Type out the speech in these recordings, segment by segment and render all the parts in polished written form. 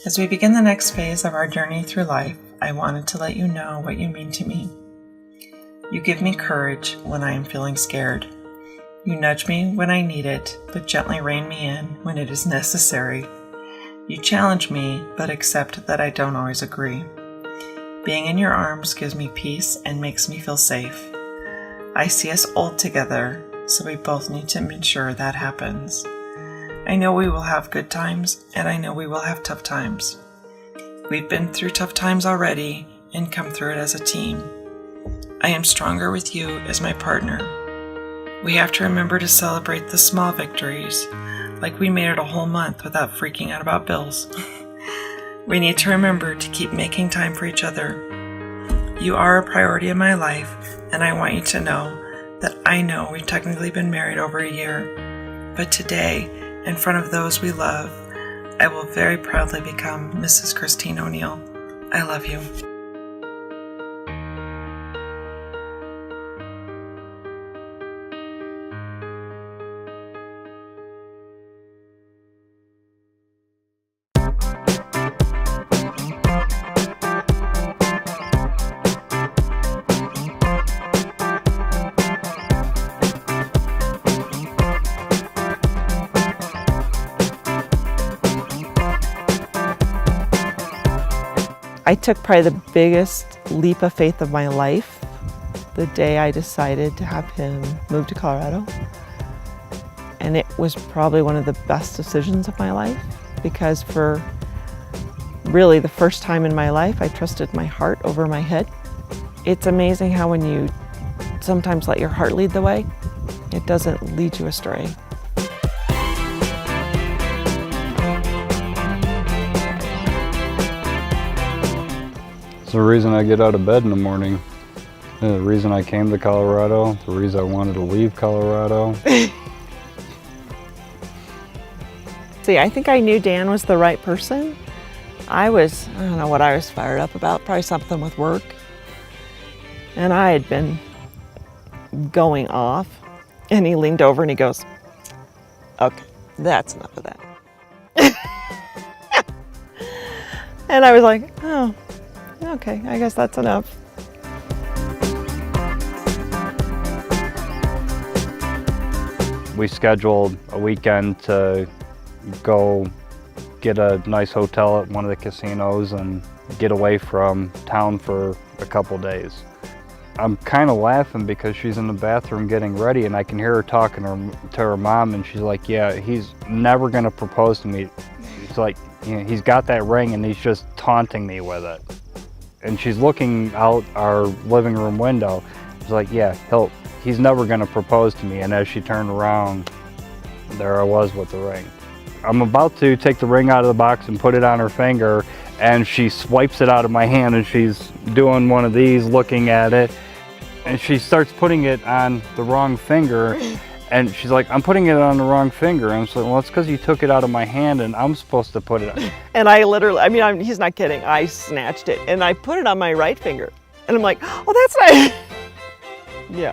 As we begin the next phase of our journey through life, I wanted to let you know what you mean to me. You give me courage when I am feeling scared. You nudge me when I need it, but gently rein me in when it is necessary. You challenge me, but accept that I don't always agree. Being in your arms gives me peace and makes me feel safe. I see us old together, so we both need to ensure that happens. I know we will have good times, and I know we will have tough times. We've been through tough times already and come through it as a team. I am stronger with you as my partner. We have to remember to celebrate the small victories, like we made it a whole month without freaking out about bills. We need to remember to keep making time for each other. You are a priority in my life, and I want you to know that I know we've technically been married over a year, but today, in front of those we love, I will very proudly become Mrs. Christine O'Neill. I love you. I took probably the biggest leap of faith of my life the day I decided to have him move to Colorado. And it was probably one of the best decisions of my life, because for really the first time in my life, I trusted my heart over my head. It's amazing how when you sometimes let your heart lead the way, it doesn't lead you astray. It's the reason I get out of bed in the morning. The reason I came to Colorado, the reason I wanted to leave Colorado. See, I think I knew Dan was the right person. I don't know what I was fired up about, probably something with work. And I had been going off, and he leaned over and he goes, "Okay, that's enough of that." And I was like, "Oh, okay, I guess that's enough." We scheduled a weekend to go get a nice hotel at one of the casinos and get away from town for a couple days. I'm kind of laughing because she's in the bathroom getting ready, and I can hear her talking to her mom, and she's like, "Yeah, he's never gonna propose to me." It's like, you know, he's got that ring and he's just taunting me with it. And she's looking out our living room window. She's like, "Yeah, he's never gonna propose to me." And as she turned around, there I was with the ring. I'm about to take the ring out of the box and put it on her finger, and she swipes it out of my hand, and she's doing one of these, looking at it, and she starts putting it on the wrong finger, and she's like, "I'm putting it on the wrong finger." And I'm like, "Well, it's because you took it out of my hand and I'm supposed to put it on." And I literally, he's not kidding, I snatched it and I put it on my right finger. And I'm like, "Oh, that's not," yeah.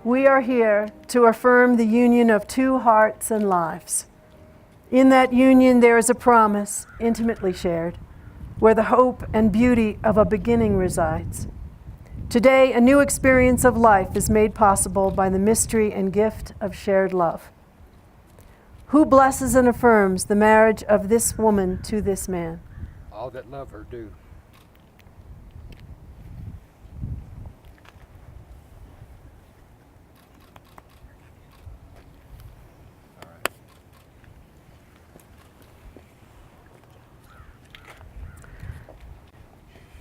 We are here to affirm the union of two hearts and lives. In that union, there is a promise intimately shared, where the hope and beauty of a beginning resides. Today, a new experience of life is made possible by the mystery and gift of shared love. Who blesses and affirms the marriage of this woman to this man? All that love her do.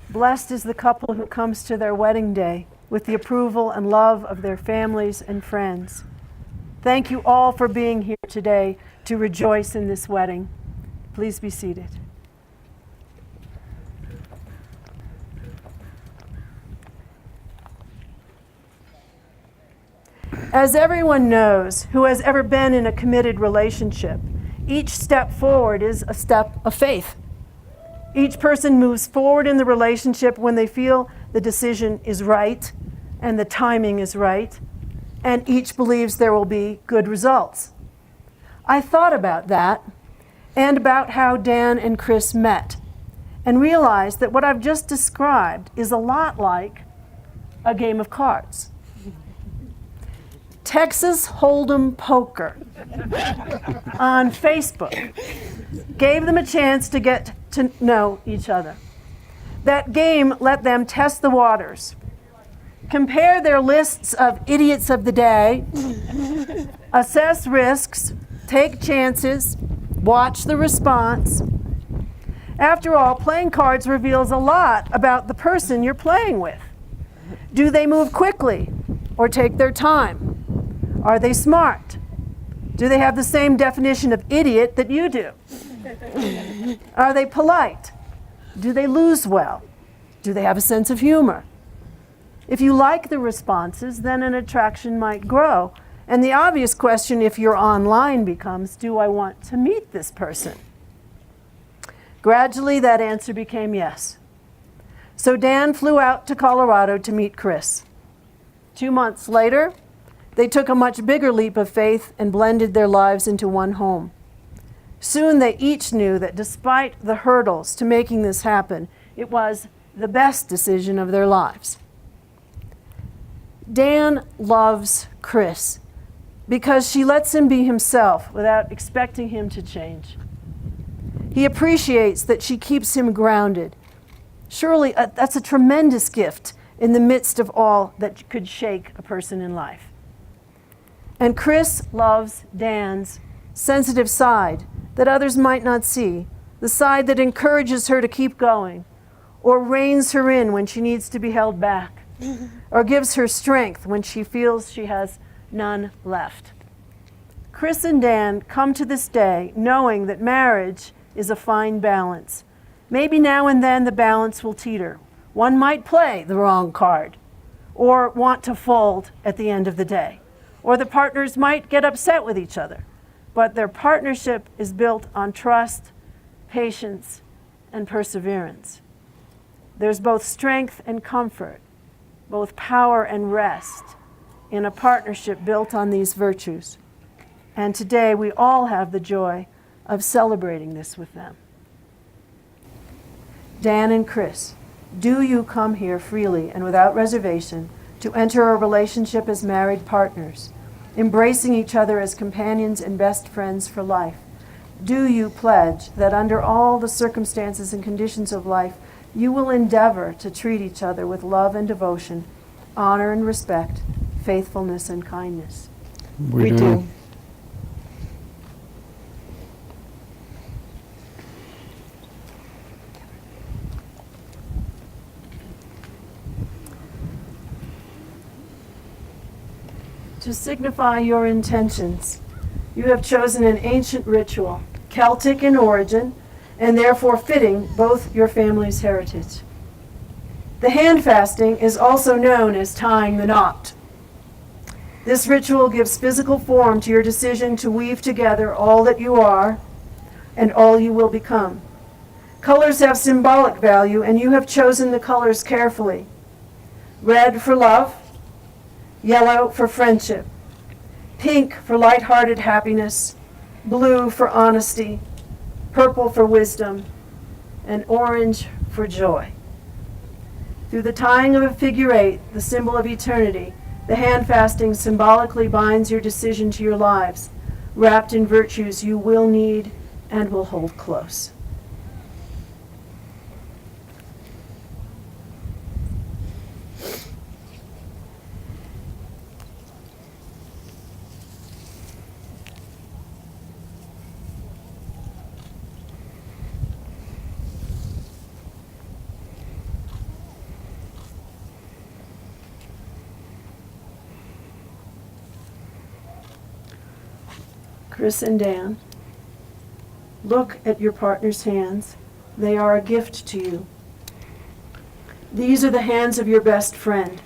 Blessed is the couple who comes to their wedding day with the approval and love of their families and friends. Thank you all for being here today to rejoice in this wedding. Please be seated. As everyone knows who has ever been in a committed relationship, each step forward is a step of faith. Each person moves forward in the relationship when they feel the decision is right and the timing is right, and each believes there will be good results. I thought about that and about how Dan and Chris met and realized that what I've just described is a lot like a game of cards. Texas Hold'em Poker on Facebook gave them a chance to get to know each other. That game let them test the waters, compare their lists of idiots of the day, assess risks, take chances, watch the response. After all, playing cards reveals a lot about the person you're playing with. Do they move quickly or take their time? Are they smart? Do they have the same definition of idiot that you do? Are they polite? Do they lose well? Do they have a sense of humor? If you like the responses, then an attraction might grow. And the obvious question, if you're online, becomes, do I want to meet this person? Gradually, that answer became yes. So Dan flew out to Colorado to meet Chris. 2 months later, they took a much bigger leap of faith and blended their lives into one home. Soon they each knew that despite the hurdles to making this happen, it was the best decision of their lives. Dan loves Chris because she lets him be himself without expecting him to change. He appreciates that she keeps him grounded. Surely that's a tremendous gift in the midst of all that could shake a person in life. And Chris loves Dan's sensitive side that others might not see, the side that encourages her to keep going, or reins her in when she needs to be held back, or gives her strength when she feels she has none left. Chris and Dan come to this day knowing that marriage is a fine balance. Maybe now and then the balance will teeter. One might play the wrong card, or want to fold at the end of the day. Or the partners might get upset with each other. But their partnership is built on trust, patience, and perseverance. There's both strength and comfort, both power and rest in a partnership built on these virtues. And today we all have the joy of celebrating this with them. Dan and Chris, do you come here freely and without reservation to enter a relationship as married partners, embracing each other as companions and best friends for life? Do you pledge that under all the circumstances and conditions of life, you will endeavor to treat each other with love and devotion, honor and respect, faithfulness and kindness? We do. To signify your intentions, you have chosen an ancient ritual, Celtic in origin, and therefore fitting both your family's heritage. The hand fasting is also known as tying the knot. This ritual gives physical form to your decision to weave together all that you are and all you will become. Colors have symbolic value, and you have chosen the colors carefully. Red for love, yellow for friendship, pink for light-hearted happiness, blue for honesty, purple for wisdom, and orange for joy. Through the tying of a figure 8, the symbol of eternity, the hand fasting symbolically binds your decision to your lives, wrapped in virtues you will need and will hold close. Chris and Dan, look at your partner's hands. They are a gift to you. These are the hands of your best friend,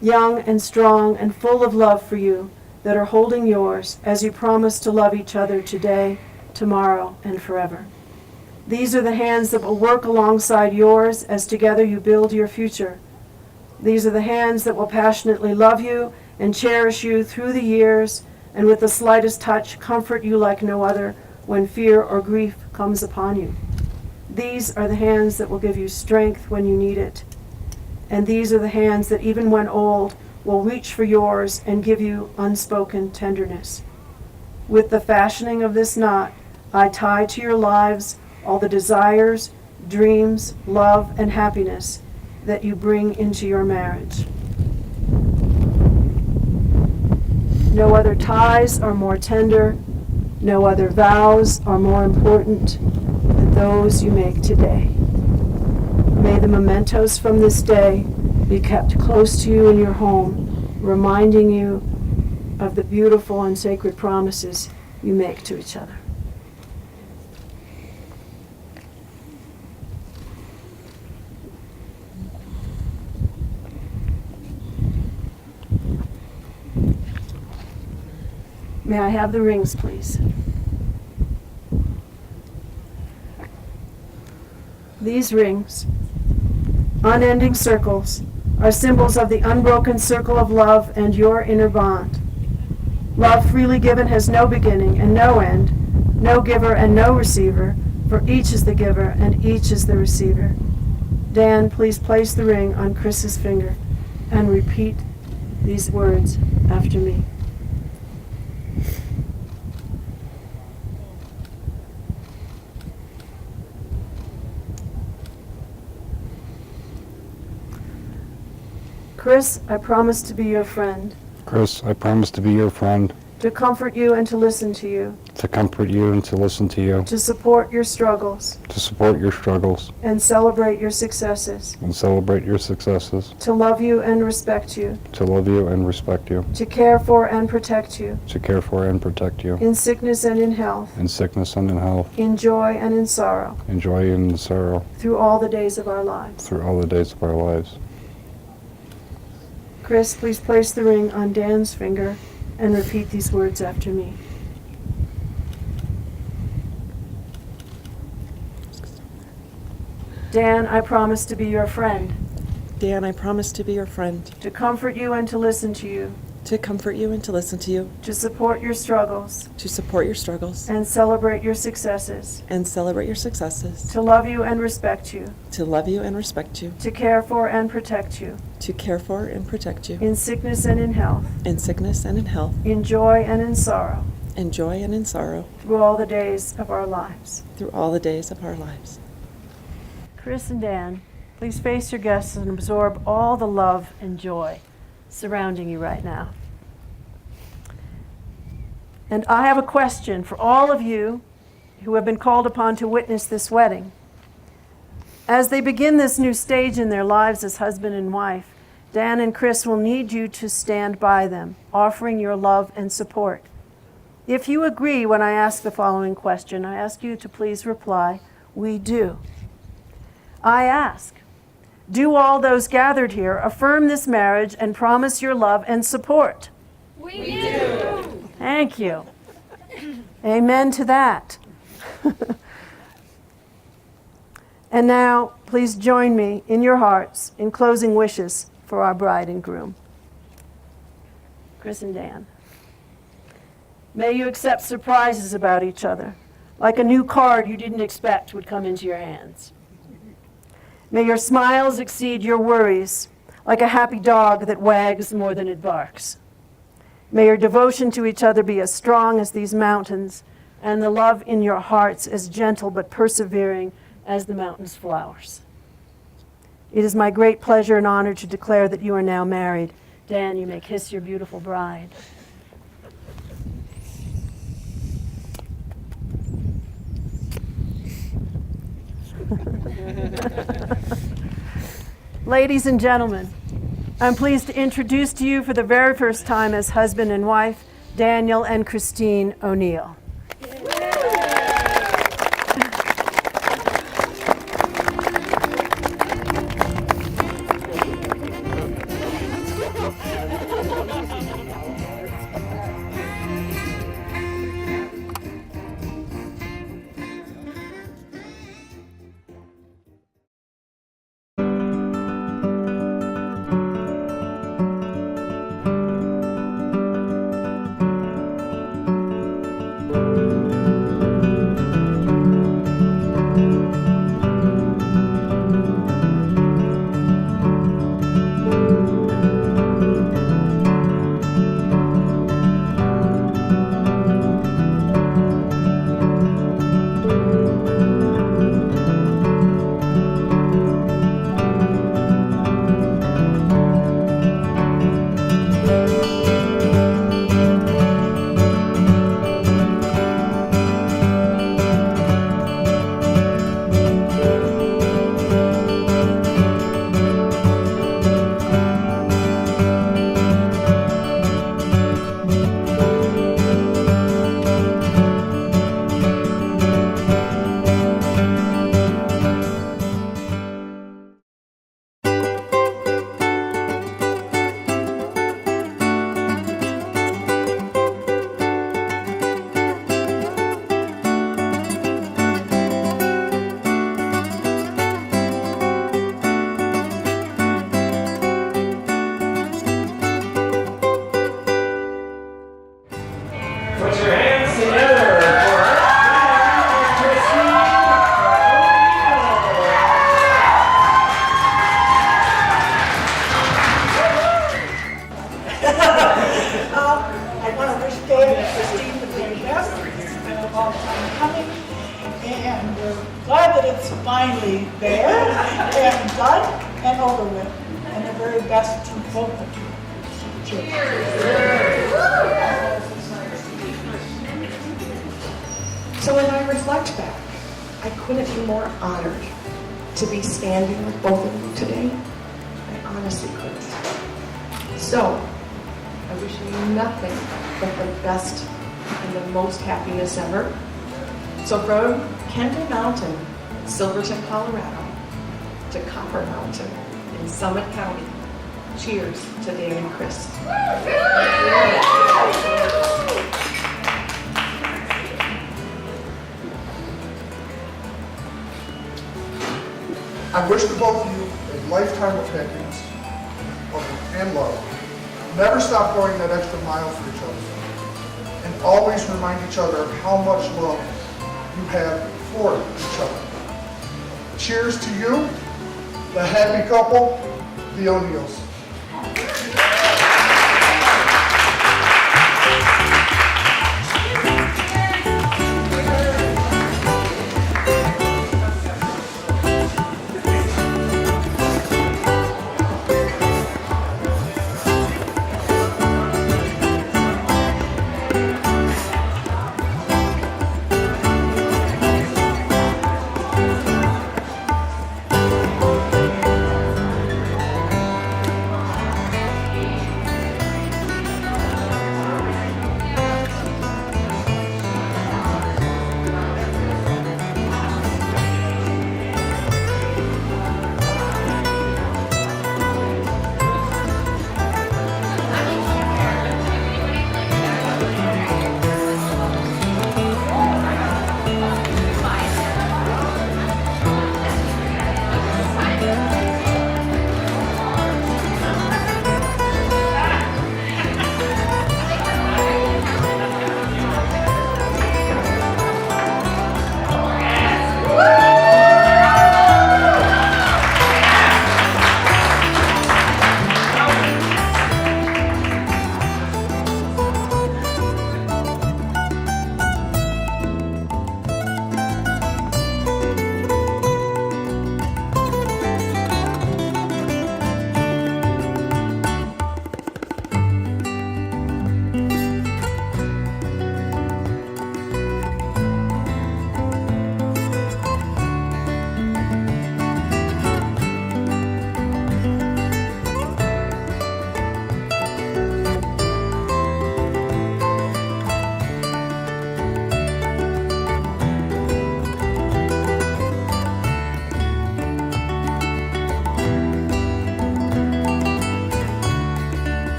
young and strong and full of love for you, that are holding yours as you promise to love each other today, tomorrow, and forever. These are the hands that will work alongside yours as together you build your future. These are the hands that will passionately love you and cherish you through the years, and with the slightest touch comfort you like no other when fear or grief comes upon you. These are the hands that will give you strength when you need it. And these are the hands that even when old will reach for yours and give you unspoken tenderness. With the fashioning of this knot, I tie to your lives all the desires, dreams, love, and happiness that you bring into your marriage. No other ties are more tender, no other vows are more important than those you make today. May the mementos from this day be kept close to you in your home, reminding you of the beautiful and sacred promises you make to each other. May I have the rings, please? These rings, unending circles, are symbols of the unbroken circle of love and your inner bond. Love freely given has no beginning and no end, no giver and no receiver, for each is the giver and each is the receiver. Dan, please place the ring on Chris's finger and repeat these words after me. Chris, I promise to be your friend. Chris, I promise to be your friend, To comfort you and to listen to you. to comfort you and to listen to you, To support your struggles to support your struggles and celebrate your successes. and celebrate your successes, To love you and respect you. to love you and respect you, To care for and protect you. to care for and protect you, In sickness and in health. in sickness and in health, In joy and in sorrow. in joy and in sorrow, Through all the days of our lives. through all the days of our lives. Chris, please place the ring on Dan's finger and repeat these words after me. Dan, I promise to be your friend. Dan, I promise to be your friend, To comfort you and to listen to you. to comfort you and to listen to you, To support your struggles to support your struggles and celebrate your successes. and celebrate your successes, To love you and respect you. to love you and respect you, To care for and protect you. to care for and protect you, In sickness and in health. in sickness and in health, In joy and in sorrow. in joy and in sorrow, Through all the days of our lives. through all the days of our lives. Chris and Dan, please face your guests and absorb all the love and joy surrounding you right now. And I have a question for all of you who have been called upon to witness this wedding. As they begin this new stage in their lives as husband and wife, Dan and Chris will need you to stand by them, offering your love and support. If you agree when I ask the following question, I ask you to please reply, "We do." I ask, do all those gathered here affirm this marriage and promise your love and support? We do. Thank you. Amen to that. And now, please join me in your hearts in closing wishes for our bride and groom. Chris and Dan. May you accept surprises about each other, like a new card you didn't expect would come into your hands. May your smiles exceed your worries, like a happy dog that wags more than it barks. May your devotion to each other be as strong as these mountains, and the love in your hearts as gentle but persevering as the mountain's flowers. It is my great pleasure and honor to declare that you are now married. Dan, you may kiss your beautiful bride. Ladies and gentlemen, I'm pleased to introduce to you for the very first time as husband and wife, Daniel and Christine O'Neill. I want to wish Dan and Christine the very best. It's been a long time coming, and we're glad that it's finally there and done and over with. And the very best to both of you. Cheers. So when I reflect back, I couldn't be more honored to be standing with both of you today. I honestly couldn't. So, I wish you nothing but the best and the most happiness ever. So from Kendry Mountain, Silverton, Colorado, to Copper Mountain in Summit County, cheers to Dan and Chris. I wish to both of you a lifetime of happiness and love. Never stop going that extra mile for each other. And always remind each other of how much love you have for each other. Cheers to you, the happy couple, the O'Neills.